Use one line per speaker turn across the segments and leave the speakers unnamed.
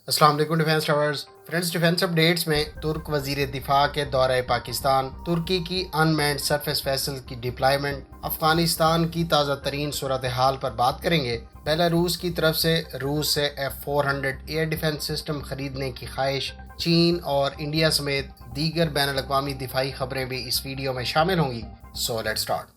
السلام علیکم defence towers friends, defence updates میں ترک وزیر دفاع کے دورہ پاکستان، ترکی کی ان مینڈ سرفیس ویسل کی ڈپلائمنٹ، افغانستان کی تازہ ترین صورتحال پر بات کریں گے۔ بیلاروس کی طرف سے روس سے F-400 ایئر ڈیفینس سسٹم خریدنے کی خواہش، چین اور انڈیا سمیت دیگر بین الاقوامی دفاعی خبریں بھی اس ویڈیو میں شامل ہوں گی۔ So let's start.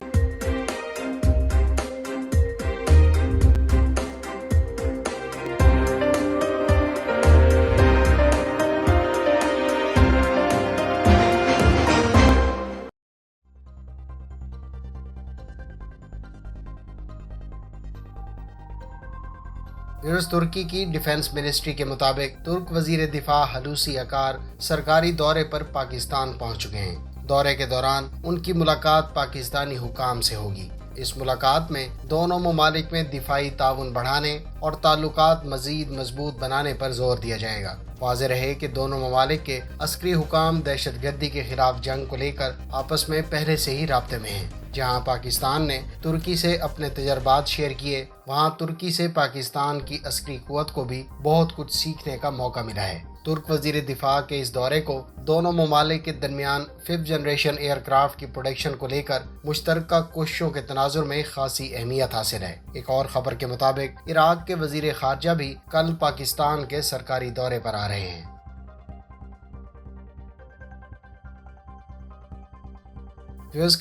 ترکی کی ڈیفنس منسٹری کے مطابق ترک وزیر دفاع ہلوسی اکار سرکاری دورے پر پاکستان پہنچ چکے ہیں۔ دورے کے دوران ان کی ملاقات پاکستانی حکام سے ہوگی۔ اس ملاقات میں دونوں ممالک میں دفاعی تعاون بڑھانے اور تعلقات مزید مضبوط بنانے پر زور دیا جائے گا۔ واضح رہے کہ دونوں ممالک کے عسکری حکام دہشت گردی کے خلاف جنگ کو لے کر آپس میں پہلے سے ہی رابطے میں ہیں۔ جہاں پاکستان نے ترکی سے اپنے تجربات شیئر کیے، وہاں ترکی سے پاکستان کی عسکری قوت کو بھی بہت کچھ سیکھنے کا موقع ملا ہے۔ ترک وزیر دفاع کے اس دورے کو دونوں ممالک کے درمیان 5th جنریشن ایئر کرافٹ کی پروڈکشن کو لے کر مشترکہ کوششوں کے تناظر میں خاصی اہمیت حاصل ہے۔ ایک اور خبر کے مطابق عراق کے وزیر خارجہ بھی کل پاکستان کے سرکاری دورے پر آ رہے ہیں۔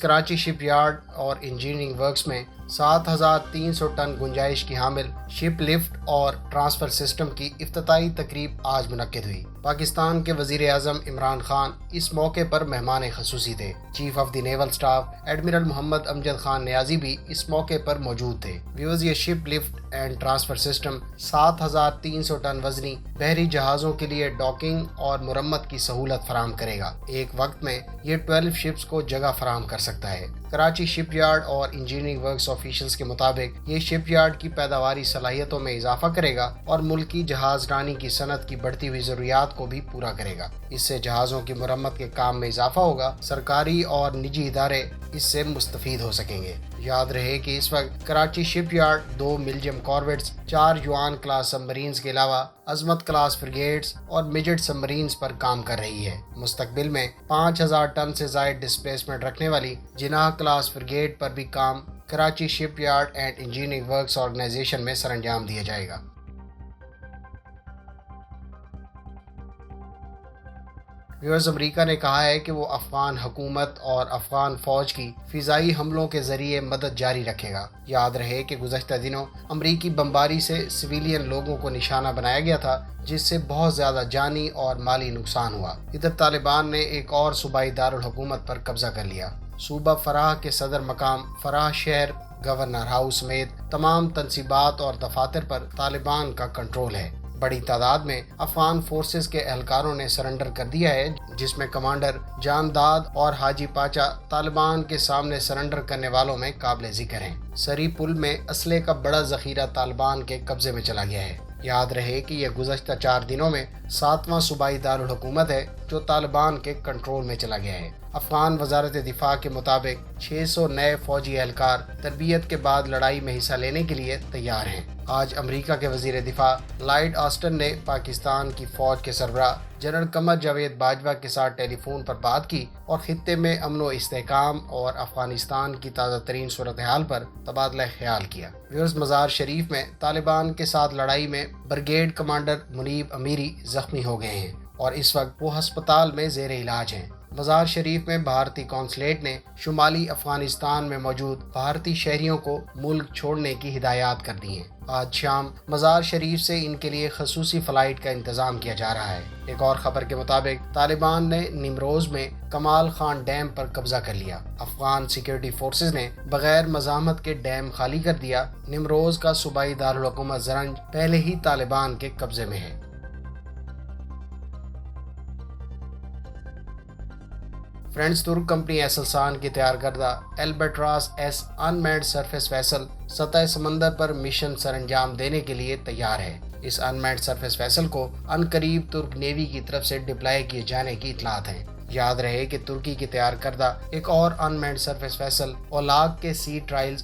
کراچی شپ یارڈ اور انجینئرنگ ورکس میں 7,300 ٹن گنجائش کی حامل شپ لفٹ اور ٹرانسفر سسٹم کی افتتاحی تقریب آج منعقد ہوئی۔ پاکستان کے وزیر اعظم عمران خان اس موقع پر مہمان خصوصی تھے۔ Chief of the naval staff admiral Muhammad Amjad Khan Niazi بھی اس موقع پر موجود تھے۔ یہ ship lift and transfer system 7,300 ton وزنی بحری جہازوں کے لیے ڈاکنگ اور مرمت کی سہولت فراہم کرے گا۔ ایک وقت میں یہ 12 شپس کو جگہ فراہم کر سکتا ہے۔ کراچی شپ یارڈ اور انجینئرنگ ورکس آفیشلز کے مطابق یہ شپ یارڈ کی پیداواری صلاحیتوں میں اضافہ کرے گا اور ملکی جہاز رانی کی صنعت کی بڑھتی ہوئی ضروریات کو بھی پورا کرے گا۔ اس سے جہازوں کی مرمت کے کام میں اضافہ ہوگا۔ سرکاری اور نجی ادارے اس سے مستفید ہو سکیں گے۔ یاد رہے کہ اس وقت کراچی شپ یارڈ 2 ملجم کارویٹس، 4 یوان کلاس سب مرینز کے علاوہ عظمت کلاس فریگیٹس اور مجٹ سب مرینز پر کام کر رہی ہے۔ مستقبل میں 5,000 ٹن سے زائد ڈسپلیسمنٹ رکھنے والی جناح کلاس فریگیٹ پر بھی کام Karachi shipyard and engineering works organisation میں سر انجام دیا جائے گا۔ امریکہ نے کہا ہے کہ وہ افغان حکومت اور افغان فوج کی فضائی حملوں کے ذریعے مدد جاری رکھے گا۔ یاد رہے کہ گزشتہ دنوں امریکی بمباری سے سویلین لوگوں کو نشانہ بنایا گیا تھا، جس سے بہت زیادہ جانی اور مالی نقصان ہوا۔ ادھر طالبان نے ایک اور صوبائی دارالحکومت پر قبضہ کر لیا۔ صوبہ فراہ کے صدر مقام فراہ شہر، گورنر ہاؤس سمیت تمام تنصیبات اور دفاتر پر طالبان کا کنٹرول ہے۔ بڑی تعداد میں افغان فورسز کے اہلکاروں نے سرنڈر کر دیا ہے، جس میں کمانڈر جان داد اور حاجی پاچا طالبان کے سامنے سرنڈر کرنے والوں میں قابل ذکر ہیں۔ سری پل میں اسلحے کا بڑا ذخیرہ طالبان کے قبضے میں چلا گیا ہے۔ یاد رہے کہ یہ گزشتہ 4 دنوں میں 7واں صوبائی دارالحکومت ہے جو طالبان کے کنٹرول میں چلا گیا ہے۔ افغان وزارت دفاع کے مطابق 600 نئے فوجی اہلکار تربیت کے بعد لڑائی میں حصہ لینے کے لیے تیار ہیں۔ آج امریکہ کے وزیر دفاع لائیڈ آسٹن نے پاکستان کی فوج کے سربراہ جنرل قمر جاوید باجوہ کے ساتھ ٹیلی فون پر بات کی اور خطے میں امن و استحکام اور افغانستان کی تازہ ترین صورتحال پر تبادلہ خیال کیا۔ مزار شریف میں طالبان کے ساتھ لڑائی میں بریگیڈ کمانڈر منیب امیری زخمی ہو گئے ہیں اور اس وقت وہ ہسپتال میں زیر علاج ہیں۔ مزار شریف میں بھارتی قونصلیٹ نے شمالی افغانستان میں موجود بھارتی شہریوں کو ملک چھوڑنے کی ہدایات کر دی ہیں۔ آج شام مزار شریف سے ان کے لیے خصوصی فلائٹ کا انتظام کیا جا رہا ہے۔ ایک اور خبر کے مطابق طالبان نے نیمروز میں کمال خان ڈیم پر قبضہ کر لیا۔ افغان سیکیورٹی فورسز نے بغیر مزاحمت کے ڈیم خالی کر دیا۔ نیمروز کا صوبائی دارالحکومت زرنج پہلے ہی طالبان کے قبضے میں ہے۔ فرینڈز، ترک کمپنی ایسلسان کی تیار کردہ البیٹراس ایس ان مینڈ سرفیس ویسل سطح سمندر پر مشن سر انجام دینے کے لیے تیار ہے۔ اس ان مینڈ سرفیس ویسل کو عنقریب ترک نیوی کی طرف سے ڈپلائی کیے جانے کی اطلاعات ہیں۔ یاد رہے کہ ترکی کی تیار کردہ ایک اور ان مینڈ سرفیس ویسل اولاگ کے سی ٹرائلز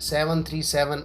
737